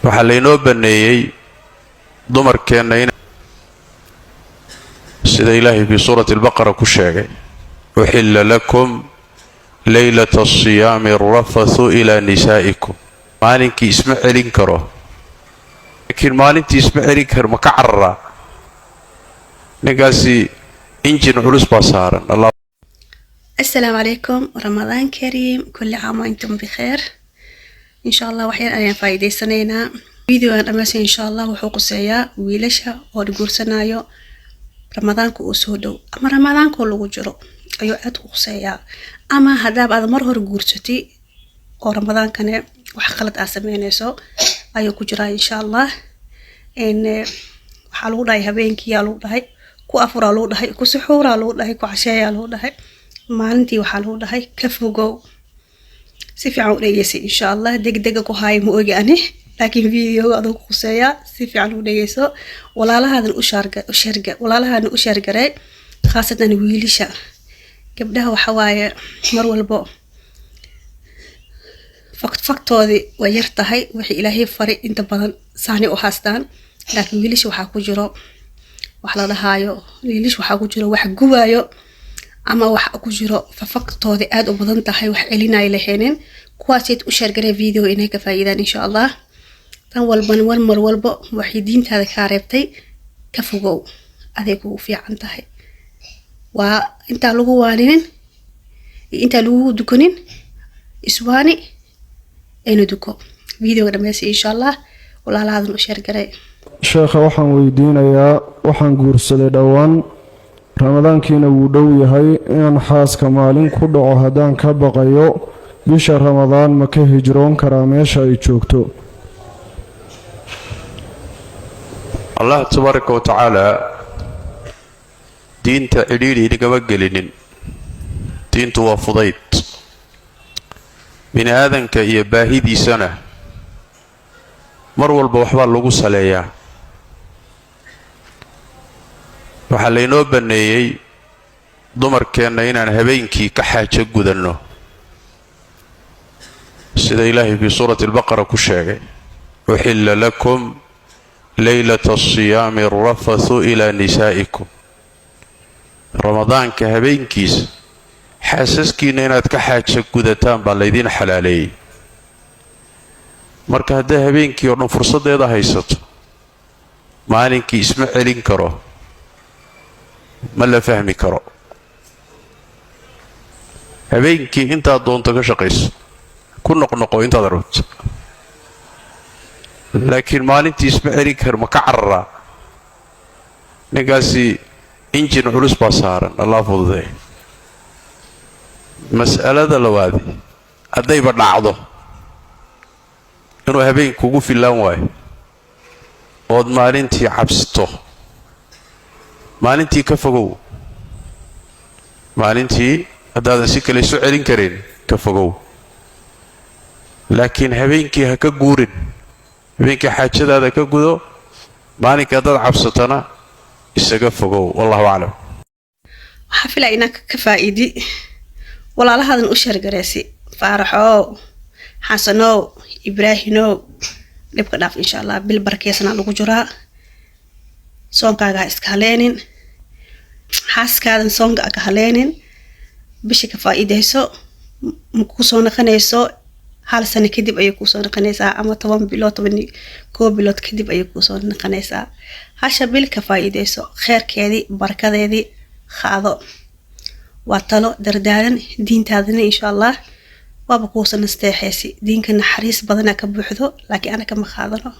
waxaa laynoo baneeyey dumarkeenna in sida ilaahay fi suurati albaqara ku sheegay uxilla lakum laylata asiyaami arafathu ilaa nisaa'ikum maalinkii isma celin karo laakiin maalintii isma celin karo ma ka cararaa ninkaasi injin culus baa saaran. السلام عليكم رمضان كريم كل عام وانتم بخير ان شاء الله. waxaan ayaan faa'iideysanaynaa videogan dhammaantiin insha Allah wuxuu quseeyaa wiilasha oo guursanayo ramadaanka uu soo dhow ama ramadaanka lagu jiro ayuu aad u quseeyaa, ama hadaab aad mar hore guursatay oo ramadaankana wax qalad ah sameynayso ayuu ku jiraa insha Allah. waxa lagu dhahay habeenkii lagu dhahay ku afura lagu dhahay ku suxuura lagu dhahay ku casheeya lagu dhahay maalintii waxa lagu dhahay ka fogow si fiican u dhageyso insha Allah. degdeg ku haay ma ogi ani, laakiin video aad ku quseeyaa si fiican u dhageyso. walaalahaadan u sheergaray khaasatan wiilasha. gabdhaha waxa waaye mar walbo faktoodi way yar tahay, wixii Ilaahay faray inta badan saani u haastaan, laakiin wiilasha waxa ku jiro wax la dhahayo wiilasha waxa ku jiro wax gubaayo ama wax ku jiro faktoodi aad u badan tahay wax celinay laheenin. kuwaasii u sheergaray video inay ka faa'iidaan insha Allah. tan walban mar walbo waxay diintaada ka reebtay ka fogow adeeg u fiican tahay. waa inta lagu waaninin inta lagu dukanin iswaani aynu duko. videoga dhammaysay insha Allah walaalahaadan u sheergaray. sheekha waxaan weydiinayaa, waxaan guursaday dhowaan ramadaankiina wuu dhow yahay, inaan xaaska maalin ku dhaco haddaan ka baqayo bisha ramadaan ma ka hijroon karaa meesha ay joogto? Allah tabaaraka wa tacaala diinta cidhiidhi inagama gelinin. diintu waa fudayd. bini aadanka iyo baahidiisana mar walba waxbaa lagu saleeyaa. waxaa laynoo baneeyey dumarkeenna inaan habeenkii ka xaajo gudanno sida ilaahay fi suurati albaqara ku sheegay uxilla lakum laylata asiyaami arafathu ilaa nisaa'ikum. ramadaanka habeenkiisa xaasaskiina inaad ka xaajo gudataan baa laydiin xalaaleeyey. marka hadday habeenkii oo dhan fursaddeeda haysato maalinkii isma celin karo, ma la fahmi karo. habeenkii intaad doonto ka shaqayso, ku noqnoqo intaad rabto, laakiin maalintii isma celin karo ma ka cararaa ninkaasi injin culus baa saaran. Allah fududeey. mas'alada labaad, haddayba dhacdo inuu habeen kugu filaan waayo ood maalintii cabsito, maalintii ka fogow. maalintii haddaadan si kale isu celin karin ka fogow, laakiin habeenkii ha ka guurin. habeenkii xaajadaada ka gudo, maalinka haddaad cabsatana isaga fogow. wallahu aclam. waxaa filaya inaan ka faa'iidi walaalahaadan u sheergaraysi faaraxow xasanow ibraahinow dhibka dhaaf insha Allah. bil barkeysana lagu jiraa, soonkaaga iska haleenin, xaaskaadan soonka ka haleenin. bishi ka faa'iideyso, ma ku soo naqanayso hal sano kadib ayay ku soo naqanaysaa, ama 10 bilood 12 bilood kadib ayay ku soo naqanaysaa. hasha bil ka faa'iideyso, khayrkeedii barakadeedii qaado. waa talo dardaaran diintaadana insha Allah waaba ku soo nasteexaysi. diinka naxariis badan ka buuxdo, laakiin ana kama qaadano.